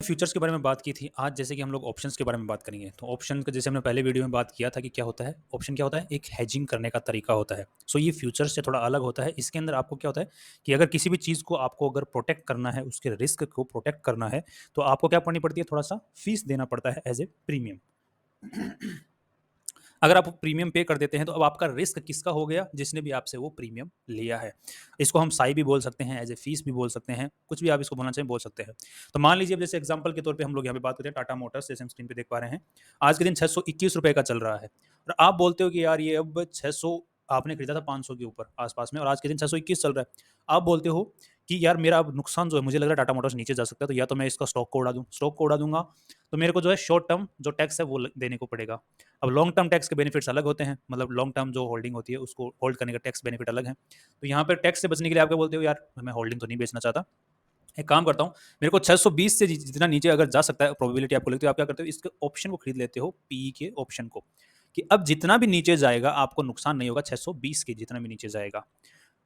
Futures के बारे में बात की थी। आज जैसे कि हम लोग ऑप्शंस के बारे में बात करेंगे। तो ऑप्शन का जैसे हमने पहले वीडियो में बात किया था कि क्या होता है, ऑप्शन क्या होता है, एक हेजिंग करने का तरीका होता है। सो ये फ्यूचर्स से थोड़ा अलग होता है। इसके अंदर आपको क्या होता है कि अगर किसी भी चीज़ को आपको अगर प्रोटेक्ट करना है, उसके रिस्क को प्रोटेक्ट करना है, तो आपको क्या पड़नी पड़ती है, थोड़ा सा फीस देना पड़ता है एज ए प्रीमियम। अगर आप प्रीमियम पे कर देते हैं तो अब आपका रिस्क किसका हो गया, जिसने भी आपसे वो प्रीमियम लिया है। इसको हम साई भी बोल सकते हैं, एज ए फीस भी बोल सकते हैं, कुछ भी आप इसको बोलना चाहें बोल सकते हैं। तो मान लीजिए अब जैसे एग्जांपल के तौर पे हम लोग यहाँ पे बात करते हैं टाटा मोटर्स, जैसे हम स्क्रीन पे देख पा रहे हैं। आज के दिन 621 रुपए का चल रहा है और आप बोलते हो कि यार ये अब 600 आपने खरीदा था 500 के ऊपर आसपास में और आज के दिन 621 चल रहा है। आप बोलते हो कि यार मेरा अब नुकसान जो है, मुझे लग रहा है टाटा मोटर्स नीचे जा सकता है, तो या तो मैं इसका स्टॉक को उड़ा दूं, स्टॉक को उड़ा दूंगा तो मेरे को जो है शॉर्ट टर्म जो टैक्स है वो देने को पड़ेगा। अब लॉन्ग टर्म टैक्स के बेनिफिट्स अलग होते हैं, मतलब लॉन्ग टर्म जो होल्डिंग होती है उसको होल्ड करने का टैक्स बेनिफिट अलग है। तो यहाँ पर टैक्स से बचने के लिए आप क्या बोलते हो, यार मैं होल्डिंग तो नहीं बेचना चाहता, एक काम करता हूँ, मेरे को 620 से जितना नीचे अगर जा सकता है प्रोबेबिलिटी आपको लगती है, आप क्या करते हो, इसके ऑप्शन को खरीद लेते हो, पीई के ऑप्शन को, कि अब जितना भी नीचे जाएगा आपको नुकसान नहीं होगा, 620 के जितना भी नीचे जाएगा।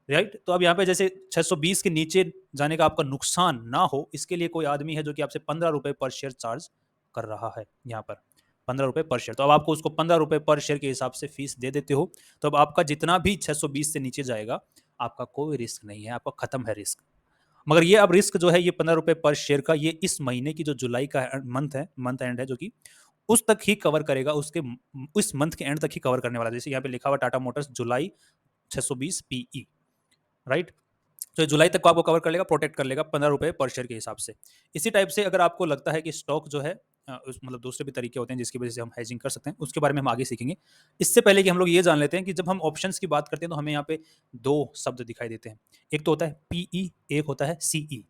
राइट, तो अब यहाँ पे जैसे 620 के नीचे जाने का आपका नुकसान ना हो, इसके लिए कोई आदमी है जो कि आपसे 15 रुपए पर शेयर चार्ज कर रहा है, यहाँ पर 15 रुपए पर शेयर, तो अब आपको उसको 15 रुपए पर शेयर के हिसाब से फीस दे देते हो। तो अब आपका जितना भी 620 से नीचे जाएगा आपका कोई रिस्क नहीं है, आपका खत्म है रिस्क। मगर ये अब रिस्क जो है ये 15 रुपए पर शेयर का, ये इस महीने की जो जुलाई का मंथ है, मंथ एंड है, जो कि उस तक ही कवर करेगा, उसके उस मंथ के एंड तक ही कवर करने वाला है। जैसे यहाँ पे लिखा हुआ टाटा मोटर्स जुलाई 620 पीई, राइट। तो ये जुलाई तक को आपको कवर कर लेगा, प्रोटेक्ट कर लेगा 15 रुपए पर शेयर के हिसाब से। इसी टाइप से अगर आपको लगता है कि स्टॉक जो है मतलब दूसरे भी तरीके होते हैं जिसकी वजह से हम हेजिंग कर सकते हैं, उसके बारे में हम आगे सीखेंगे। इससे पहले कि हम लोग ये जान लेते हैं कि जब हम ऑप्शंस की बात करते हैं तो हमें यहाँ पे दो शब्द दिखाई देते हैं। एक तो होता है पीई, एक होता है सीई।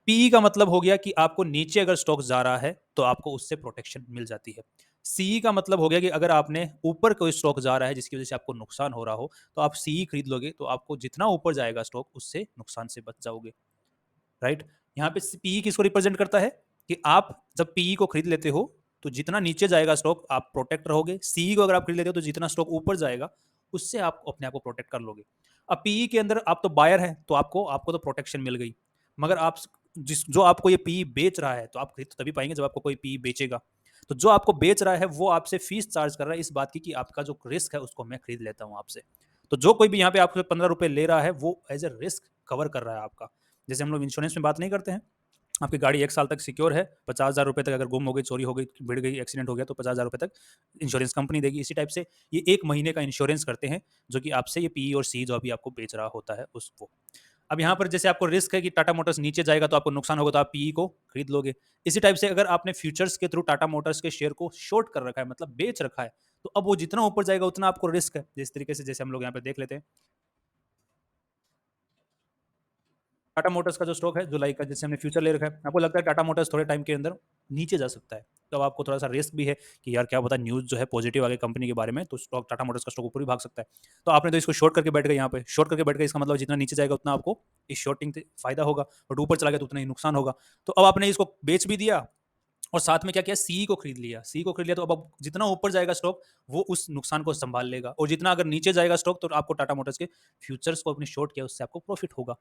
पीई का मतलब हो गया कि आपको नीचे अगर स्टॉक जा रहा है तो आपको उससे प्रोटेक्शन मिल जाती है। सीई का मतलब हो गया कि अगर आपने ऊपर कोई स्टॉक जा रहा है जिसकी वजह से आपको नुकसान हो रहा हो, तो आप सीई खरीद लोगे, तो आपको जितना ऊपर जाएगा स्टॉक उससे नुकसान से बच जाओगे। राइट, यहाँ पे पीई किसको रिप्रेजेंट करता है कि आप जब पीई को खरीद लेते हो तो जितना नीचे जाएगा स्टॉक आप प्रोटेक्ट रहोगे, सीई को अगर आप खरीद लेते हो तो जितना स्टॉक ऊपर जाएगा उससे आप अपने आप को प्रोटेक्ट कर लोगे। अब पीई के अंदर आप तो बायर है, तो आपको आपको तो प्रोटेक्शन मिल गई, मगर आप जिस जो आपको ये पीई बेच रहा है, तो आप खरीद तो तभी पाएंगे जब आपको कोई पीई बेचेगा। तो जो आपको बेच रहा है वो आपसे फीस चार्ज कर रहा है इस बात की कि आपका जो रिस्क है उसको मैं खरीद लेता हूँ आपसे। तो जो कोई भी यहाँ पे आपसे 15 रुपए ले रहा है वो एज ए रिस्क कवर कर रहा है आपका। जैसे हम लोग इंश्योरेंस में बात नहीं करते हैं, आपकी गाड़ी 1 साल तक सिक्योर है, 50,000 रुपए तक अगर गुम हो गई, चोरी हो गई, भिड़ गई, एक्सीडेंट हो गया, तो 50,000 रुपए तक इंश्योरेंस कंपनी देगी। इसी टाइप से ये 1 महीने का इंश्योरेंस करते हैं, जो कि आपसे ये पीई और सी जो अभी आपको बेच रहा होता है उसको। अब यहाँ पर जैसे आपको रिस्क है कि टाटा मोटर्स नीचे जाएगा तो आपको नुकसान होगा, तो आप पीई को खरीद लोगे। इसी टाइप से अगर आपने फ्यूचर्स के थ्रू टाटा मोटर्स के शेयर को शॉर्ट कर रखा है, मतलब बेच रखा है, तो अब वो जितना ऊपर जाएगा उतना आपको रिस्क है। जिस तरीके से जैसे हम लोग यहाँ पे देख लेते हैं, टाटा मोटर्स का जो स्टॉक है जुलाई का, जैसे हमने फ्यूचर ले रखा है, आपको लगता है टाटा मोटर्स थोड़े टाइम के अंदर नीचे जा सकता है, तो अब आपको थोड़ा सा रिस्क भी है कि यार क्या पता न्यूज़ जो है पॉजिटिव आ गई कंपनी के बारे में, तो स्टॉक टाटा मोटर्स का स्टॉक ऊपर भी भाग सकता है। तो आपने तो इसको शॉर्ट करके बैठ गए, यहाँ पे शॉर्ट करके बैठ गए, इसका मतलब जितना नीचे जाएगा उतना आपको इस शॉर्टिंग से फायदा होगा, बट ऊपर चला गया तो उतना ही नुकसान होगा। तो अब आपने इसको बेच भी दिया और साथ में क्या किया, सी को खरीद लिया। सी को खरीद लिया तो अब जितना ऊपर जाएगा स्टॉक वो उस नुकसान को संभाल लेगा, और जितना अगर नीचे जाएगा स्टॉक तो आपको टाटा मोटर्स के फ्यूचर्स को अपने शॉर्ट किया उससे आपको प्रॉफिट होगा।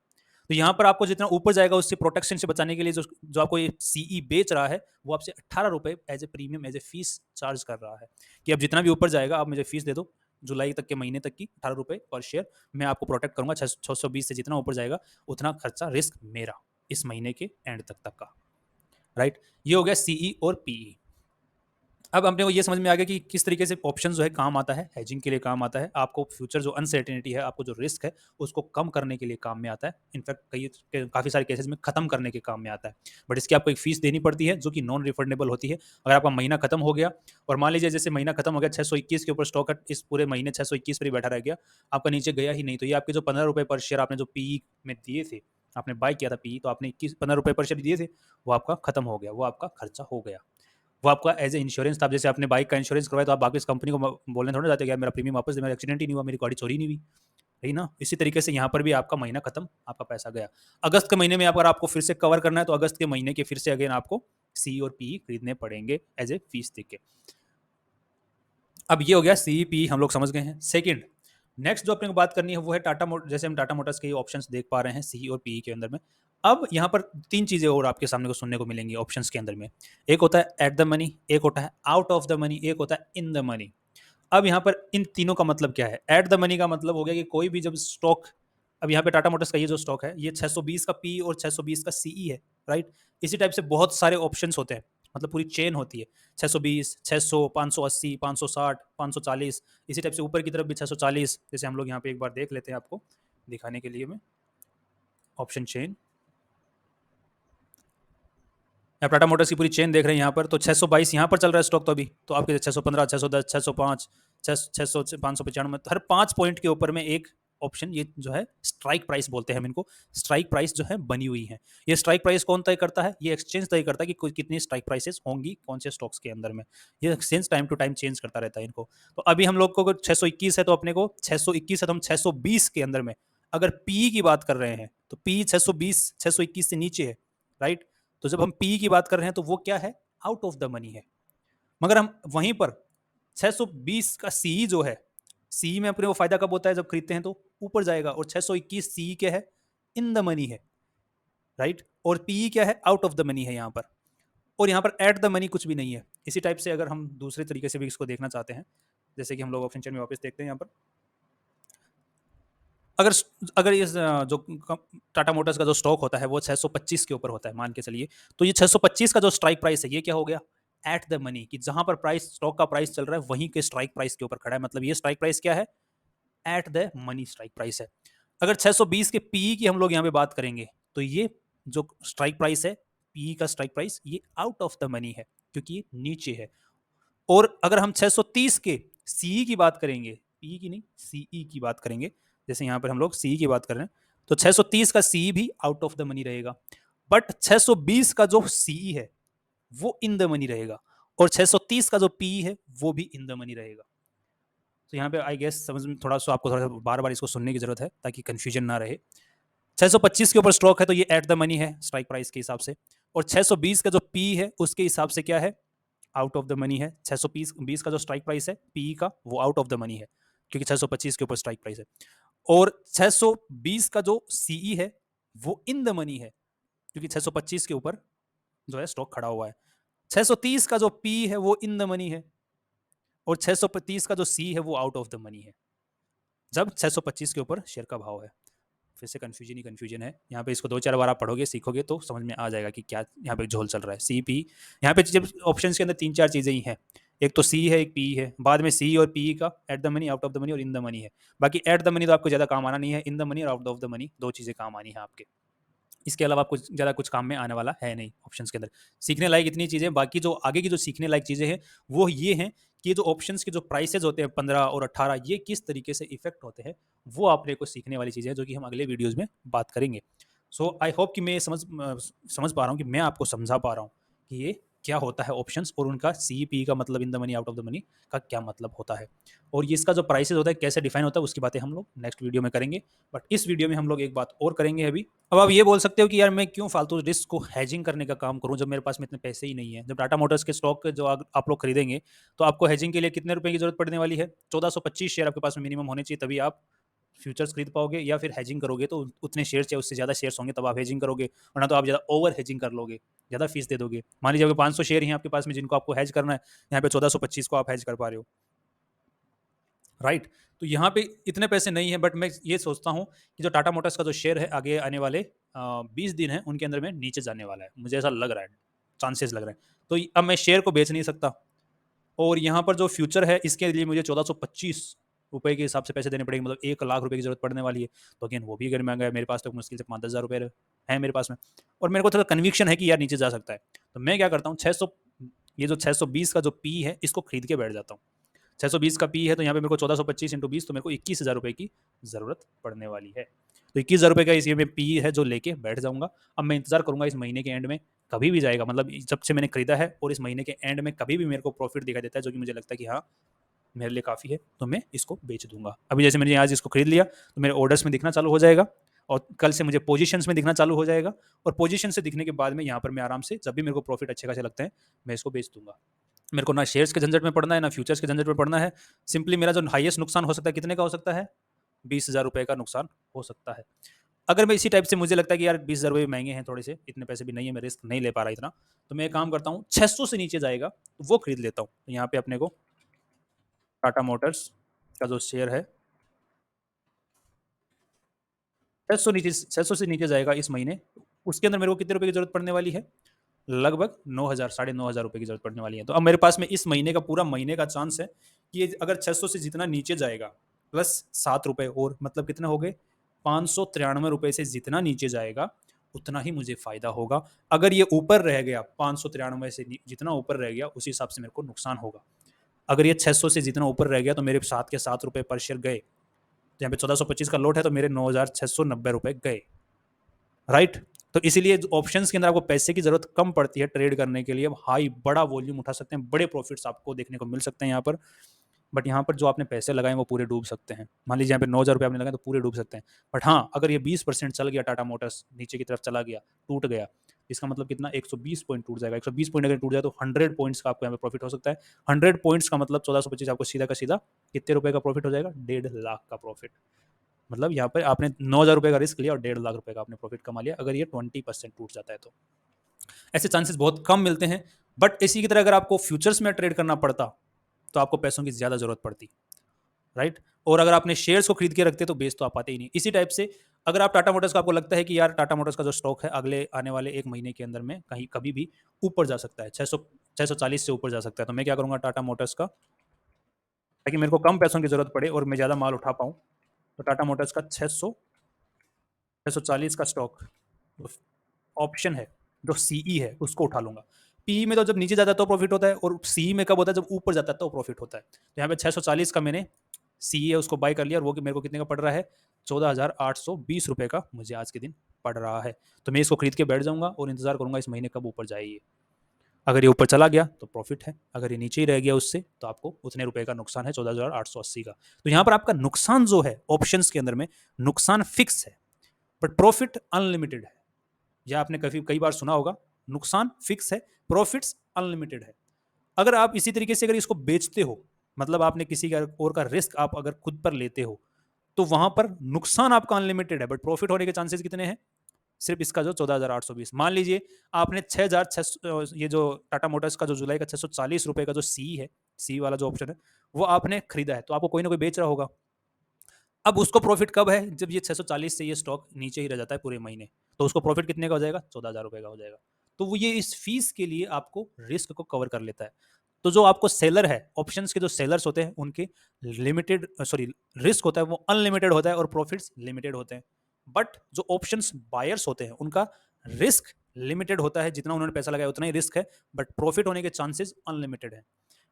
तो यहाँ पर आपको जितना ऊपर जाएगा उससे प्रोटेक्शन से बचाने के लिए जो जो आपको ये सीई बेच रहा है वो आपसे 18 रुपए as a premium, as a fee charge कर रहा है कि अब जितना भी ऊपर जाएगा आप मुझे फीस दे दो, जुलाई तक के महीने तक की 18 रुपए पर शेयर, मैं आपको प्रोटेक्ट करूंगा। 620 से जितना ऊपर जाएगा उतना खर्चा रिस्क मेरा इस महीने के एंड तक का। राइट, ये हो गया सीई और पीई। अब अपने को ये समझ में आ गया कि किस तरीके से ऑप्शन जो है काम आता है, हेजिंग के लिए काम आता है, आपको फ्यूचर जो अनसर्टेनिटी है, आपको जो रिस्क है उसको कम करने के लिए काम में आता है, इनफैक्ट काफ़ी सारे केसेस में खत्म करने के काम में आता है। बट इसकी आपको एक फीस देनी पड़ती है जो कि नॉन रिफंडेबल होती है। अगर आपका महीना खत्म हो गया और मान लीजिए जैसे महीना खत्म हो गया, 621 के ऊपर स्टॉक है, इस पूरे महीने 621 पर ही बैठा रह गया, आपका नीचे गया ही नहीं, तो ये आपके जो 15 रुपए पर शेयर आपने जो पी में दिए थे, आपने बाय किया था पी, तो आपने 15 रुपए पर शेयर दिए थे, वो आपका खत्म हो गया, वो आपका खर्चा हो गया, वो आपका एज ए इंश्योरेंस था। जैसे आपने बाइक का इंश्योरेंस करवाया तो आप वापस कंपनी को बोलने थोड़ा जाते यार मेरा प्रीमियम वापस दे, मेरा एक्सीडेंट ही नहीं हुआ, मेरी गाड़ी चोरी नहीं हुई, है ना। इसी तरीके से यहाँ पर भी आपका महीना खत्म, आपका पैसा गया। अगस्त के महीने में अगर आपको फिर से कवर करना है तो अगस्त के महीने के फिर से अगेन आपको सी और पी खरीदने पड़ेंगे एज ए फीस देके। अब ये हो गया सी पी, हम लोग समझ गए हैं। सेकंड, नेक्स्ट जो अपने को बात करनी है वो है टाटा मोटर्स। जैसे हम टाटा मोटर्स के ऑप्शंस देख पा रहे हैं सी और पी के अंदर में, अब यहाँ पर 3 चीज़ें और आपके सामने को सुनने को मिलेंगी ऑप्शंस के अंदर में। एक होता है एट द मनी, एक होता है आउट ऑफ द मनी, एक होता है इन द मनी। अब यहाँ पर इन तीनों का मतलब क्या है? एट द मनी का मतलब हो गया कि कोई भी जब स्टॉक, अब यहाँ पे टाटा मोटर्स का ये जो स्टॉक है, ये 620 का पी और 620 का सीई है, राइट? इसी टाइप से बहुत सारे ऑप्शंस होते हैं, मतलब पूरी चेन होती है। 620, 600, 580, 560, 540, इसी टाइप से ऊपर की तरफ भी 640। जैसे हम लोग यहाँ पे एक बार देख लेते हैं आपको दिखाने के लिए में ऑप्शन चेन। आप टाटा मोटर्स की पूरी चेन देख रहे हैं यहाँ पर, तो 622 यहाँ पर चल रहा है स्टॉक तो अभी, तो आपके 615, 610, 605, 600, 595, हर 5 पॉइंट के ऊपर में एक ऑप्शन, ये जो है स्ट्राइक प्राइस बोलते हैं हम इनको, स्ट्राइक प्राइस जो है बनी हुई है। ये स्ट्राइक प्राइस कौन तय करता है? ये एक्सचेंज तय करता है कि कितनी स्ट्राइक प्राइसेस होंगी कौन से स्टॉक्स के अंदर में। ये exchange time to time change करता रहता है इनको। तो अभी हम लोग को 621 है, तो अपने को 621 है तो हम 620 के अंदर में अगर पी की बात कर रहे हैं तो पी 620, 621 से नीचे है, राइट? तो जब हम पी की बात कर रहे हैं तो वो क्या है? आउट ऑफ द मनी है। मगर हम वहीं पर 620 का सी जो है, सी में अपने को फायदा कब होता है? जब खरीदते हैं तो ऊपर जाएगा, और 621 सी क्या है? इन द मनी है, राइट? और पी क्या है? आउट ऑफ द मनी है यहाँ पर। और यहाँ पर एट द मनी कुछ भी नहीं है। इसी टाइप से अगर हम दूसरे तरीके से भी इसको देखना चाहते हैं, जैसे कि हम लोग ऑप्शन चेन में वापस देखते हैं यहाँ पर, अगर अगर इस जो टाटा मोटर्स का जो स्टॉक होता है वो 625 के ऊपर होता है, मान के चलिए, तो ये 625 का जो स्ट्राइक प्राइस है ये क्या हो गया? एट द मनी, कि जहां पर प्राइस, स्टॉक का प्राइस चल रहा है वहीं के स्ट्राइक प्राइस के ऊपर खड़ा है, मतलब ये स्ट्राइक प्राइस क्या है? At the money strike price है। अगर 620 के पी की हम लोग यहाँ पे बात करेंगे तो ये जो स्ट्राइक प्राइस है, पी का स्ट्राइक प्राइस, ये आउट ऑफ द मनी है क्योंकि ये नीचे है। और अगर हम 630 के सीई की बात करेंगे, पी की नहीं सीई की बात करेंगे, जैसे यहाँ पर हम लोग सीई की बात कर रहे हैं, तो 630 का सीई भी आउट ऑफ द मनी रहेगा, बट 620 का जो सीई है वो इन द मनी रहेगा, और 630 का जो पी है वो भी इन द मनी रहेगा। तो यहाँ पे आई गेस समझ में थोड़ा सा, आपको थोड़ा सा बार बार इसको सुनने की जरूरत है ताकि कंफ्यूजन ना रहे। 625 के ऊपर स्टॉक है तो ये एट द मनी है स्ट्राइक प्राइस के हिसाब से, और 620 का जो पी है उसके हिसाब से क्या है? आउट ऑफ द मनी है। 620 का जो स्ट्राइक प्राइस है पी का, वो आउट ऑफ द मनी है क्योंकि 625 के ऊपर स्ट्राइक प्राइस है। और 620 का जो सीई है वो इन द मनी है क्योंकि 625 के ऊपर जो है स्टॉक खड़ा हुआ है। 630 का जो पी है वो इन द मनी है, और 635 का जो सी है वो आउट ऑफ द मनी है जब 625 के ऊपर शेयर का भाव है। फिर से कन्फ्यूजन ही कन्फ्यूजन है यहाँ पे, इसको 2-4 बार आप पढ़ोगे सीखोगे तो समझ में आ जाएगा कि क्या यहाँ पे झोल चल रहा है। सी पी, यहाँ पे जब ऑप्शन के अंदर 3-4 चीज़ें ही हैं, एक तो सी है, एक पी है, बाद में सी और पी का at the money, out of the money और इन द मनी है। बाकी एट द मनी तो आपको ज़्यादा काम आना नहीं है, इन द मनी और आउट ऑफ द मनी 2 चीज़ें काम आनी है आपके। इसके अलावा कुछ ज़्यादा कुछ काम में आने वाला है नहीं ऑप्शंस के अंदर। सीखने लायक इतनी चीज़ें, बाकी जो आगे की जो सीखने लायक चीज़ें हैं वो ये हैं कि ये जो ऑप्शंस के जो प्राइसेज होते हैं 15 और 18, ये किस तरीके से इफेक्ट होते हैं, वो आपने को सीखने वाली चीज़ें हैं जो कि हम अगले वीडियोज़ में बात करेंगे। सो आई होप कि मैं समझ पा रहा हूँ कि मैं आपको समझा पा रहा हूँ कि ये क्या होता है ऑप्शंस, और उनका सी पी का मतलब in the money, out of the money का क्या मतलब होता है, और ये इसका जो प्राइसेज होता है कैसे डिफाइन होता है, उसकी बातें हम लोग नेक्स्ट वीडियो में करेंगे। बट इस वीडियो में हम लोग एक बात और करेंगे अभी। अब आप ये बोल सकते हो कि यार मैं क्यों फालतू रिस्क को हेजिंग करने का काम करूं जब मेरे पास में इतने पैसे ही नहीं है। जब टाटा मोटर्स के स्टॉक जो आप लोग खरीदेंगे तो आपको हेजिंग के लिए कितने रुपए की जरूरत पड़ने वाली है? 1425 शेयर आपके पास में मिनिमम होने चाहिए, तभी आप फ्यूचर्स खरीद पाओगे, या फिर हेजिंग करोगे तो उतने शेयर या उससे ज़्यादा शेयर्स होंगे तब आप हेजिंग करोगे, वरना तो आप ज़्यादा ओवर हेजिंग कर लोगे, ज़्यादा फीस दे दोगे। मान लीजिए अगर 500 शेयर हैं आपके पास में जिनको आपको हेज करना है, यहाँ पे 1425 को आप हेज कर पा रहे हो, राइट? तो यहाँ पे इतने पैसे नहीं है, बट मैं ये सोचता हूँ कि जो टाटा मोटर्स का जो शेयर है आगे आने वाले 20 दिन है उनके अंदर में नीचे जाने वाला है, मुझे ऐसा लग रहा है, चांसेस लग रहे हैं। तो अब मैं शेयर को बेच नहीं सकता, और यहाँ पर जो फ्यूचर है इसके लिए मुझे 1425 रुपए के हिसाब से पैसे देने पड़ेंगे, मतलब 1 लाख रुपए की जरूरत पड़ने वाली है। तो अगेन वो भी अगर महंगा है, मेरे पास तो मुश्किल से 5-10 हज़ार रुपये है मेरे पास में, और मेरे को थोड़ा कन्विक्शन है कि यार नीचे जा सकता है। तो मैं क्या करता हूँ, 600, ये जो 620 का जो पी है इसको खरीद के बैठ जाता हूँ। 620 का पी है तो यहाँ पे मेरे को 1425 इंटू 20, तो मेरे को 21,000 रुपये की ज़रूरत पड़ने वाली है। तो 21,000 रुपये का इसी में पी है जो लेके बैठ जाऊँगा। अब मैं इंतज़ार करूँगा इस महीने के एंड में कभी भी जाएगा, मतलब जब से मैंने खरीदा है और इस महीने के एंड में कभी भी मेरे को प्रॉफिट दिखाई देता है जो कि मुझे लगता है कि हाँ मेरे लिए काफ़ी है, तो मैं इसको बेच दूंगा। अभी जैसे मैंने आज इसको खरीद लिया तो मेरे ऑर्डर्स में दिखना चालू हो जाएगा, और कल से मुझे पोजीशंस में दिखना चालू हो जाएगा, और पोजीशन से दिखने के बाद में यहाँ पर मैं आराम से जब भी मेरे को प्रॉफिट अच्छे खासे लगते हैं मैं इसको बेच दूंगा। मेरे को ना शेयर्स के झंझट में पड़ना है ना फ्यूचर्स के झंझट में पड़ना है। सिंपली मेरा जो हाईएस्ट नुकसान हो सकता है कितने का हो सकता है? 20,000 रुपये का नुकसान हो सकता है। अगर मैं इसी टाइप से मुझे लगता है कि यार 20,000 रुपये महंगे हैं थोड़े से, इतने पैसे भी नहीं है, मैं रिस्क नहीं ले पा रहा इतना, तो मैं एक काम करता हूँ 600 से नीचे जाएगा तो वो खरीद लेता हूँ। तो यहाँ पे अपने को टाटा मोटर्स का जो शेयर है 600 से नीचे जाएगा इस महीने, उसके अंदर मेरे को कितने रुपए की जरूरत पड़ने वाली है? लगभग 9,000 9,500 रुपए की जरूरत पड़ने वाली है। तो अब मेरे पास में इस महीने का पूरा महीने का चांस है कि ये अगर 600 से जितना नीचे जाएगा प्लस 7 रुपए और, मतलब कितने हो गए? 593 रुपए से जितना नीचे जाएगा उतना ही मुझे फायदा होगा। अगर ये ऊपर रह गया 593 से जितना ऊपर रह गया उसी हिसाब से मेरे को नुकसान होगा। अगर ये 600 से जितना ऊपर रह गया तो मेरे 7 के 7 रुपए पर शेयर गए, यहाँ पे 1425 का लोट है तो मेरे 9,690 रुपए गए, राइट। तो इसीलिए ऑप्शंस के अंदर आपको पैसे की जरूरत कम पड़ती है ट्रेड करने के लिए, अब हाई बड़ा वॉल्यूम उठा सकते हैं, बड़े प्रॉफिट्स आपको देखने को मिल सकते हैं यहाँ पर। बट यहाँ पर जो आपने पैसे लगाए वो पूरे डूब सकते हैं। मान लीजिए यहाँ पे 9,000 रुपये आपने लगाए तो पूरे डूब सकते हैं। बट हाँ, अगर ये 20% चल गया, टाटा मोटर्स नीचे की तरफ चला गया, टूट गया, इसका मतलब कितना? 120 पॉइंट टूट जाएगा। 120 पॉइंट अगर टूट जाए तो 100 पॉइंट्स का आपको यहाँ पे प्रॉफिट हो सकता है। 100 पॉइंट्स का मतलब 1425 आपको सीधा का सीधा कितने रुपए का प्रॉफिट हो जाएगा? 1.5 लाख का प्रॉफिट। मतलब यहाँ पर आपने 9,000 रुपये का रिस्क लिया और 1.5 लाख रुपए का आपने प्रॉफिट कमा लिया, अगर ये 20% टूट जाता है तो। ऐसे चांसेस बहुत कम मिलते हैं। बट इसी की तरह अगर आपको फ्यूचर्स में ट्रेड करना पड़ता तो आपको पैसों की ज्यादा जरूरत पड़ती, राइट। और अगर आपने शेयर्स को खरीद के रखते तो बेच तो आप पाते ही नहीं। इसी टाइप से अगर आप टाटा मोटर्स का, आपको लगता है कि यार टाटा मोटर्स का जो स्टॉक है अगले आने वाले एक महीने के अंदर में कहीं कभी भी ऊपर जा सकता है, 640 से ऊपर जा सकता है, तो मैं क्या करूंगा? टाटा मोटर्स का, ताकि मेरे को कम पैसों की जरूरत पड़े और मैं ज्यादा माल उठा पाऊं, तो टाटा मोटर्स का 640 का स्टॉक ऑप्शन है जो सीई है उसको उठा लूंगा। पीई में तो जब नीचे जाता है तो प्रॉफिट होता है, और सीई में कब होता है? जब ऊपर जाता है तो प्रॉफिट होता है। तो यहाँ पे 640 का मैंने सीई है उसको बाय कर लिया, और वो मेरे को कितने का पड़ रहा है? 14,820 रुपए का मुझे आज के दिन पड़ रहा है। तो मैं इसको खरीद के बैठ जाऊंगा और इंतजार करूंगा इस महीने कब ऊपर जाए ये। अगर ये ऊपर चला गया तो प्रॉफिट है, अगर ये नीचे ही रह गया उससे तो आपको उतने रुपए का नुकसान है, 14,880 का। तो यहाँ पर आपका नुकसान जो है ऑप्शंस के अंदर में, नुकसान फिक्स है बट प्रॉफिट अनलिमिटेड है। यह आपने कई बार सुना होगा, नुकसान फिक्स है, प्रॉफिट्स अनलिमिटेड है। अगर आप इसी तरीके से अगर इसको बेचते हो, मतलब आपने किसी का और का रिस्क आप अगर खुद पर लेते हो, तो वहां पर नुकसान आपका अनलिमिटेड है बट प्रॉफिट होने के चांसेस कितने हैं? सिर्फ इसका जो 14,820। मान लीजिए आपने 6,600, ये जो टाटा मोटर्स का जो जुलाई का 640 रुपए का जो सी है, सी वाला जो ऑप्शन है, वो आपने खरीदा है, तो आपको कोई ना कोई बेच रहा होगा। अब उसको प्रॉफिट कब है? जब ये 640 से ये स्टॉक नीचे ही रह जाता है पूरे महीने, तो उसको प्रॉफिट कितने का हो जाएगा? 14,000 रुपए का हो जाएगा। तो वो ये इस फीस के लिए आपको रिस्क को कवर कर लेता है। तो जो आपको सेलर है, ऑप्शंस के जो सेलर्स होते हैं उनके लिमिटेड, सॉरी, रिस्क होता है वो अनलिमिटेड होता है और प्रॉफिट्स लिमिटेड होते हैं। बट जो ऑप्शंस बायर्स होते हैं उनका रिस्क लिमिटेड होता है, जितना उन्होंने पैसा लगाया उतना ही रिस्क है, बट प्रॉफिट होने के चांसेस अनलिमिटेड है।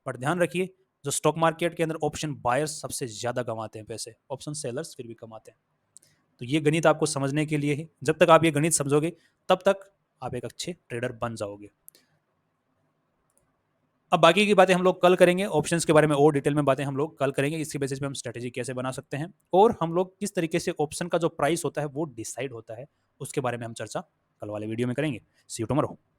बट ध्यान रखिए, जो स्टॉक मार्केट के अंदर ऑप्शन बायर्स सबसे ज्यादा कमाते हैं पैसे, ऑप्शन सेलर्स फिर भी कमाते हैं। तो ये गणित आपको समझने के लिए ही, जब तक आप ये गणित समझोगे तब तक आप एक अच्छे ट्रेडर बन जाओगे। अब बाकी की बातें हम लोग कल करेंगे, ऑप्शंस के बारे में और डिटेल में बातें हम लोग कल करेंगे, इसके बेसिस पे हम स्ट्रेटेजी कैसे बना सकते हैं और हम लोग किस तरीके से ऑप्शन का जो प्राइस होता है वो डिसाइड होता है, उसके बारे में हम चर्चा कल वाले वीडियो में करेंगे। सी यू टुमारो।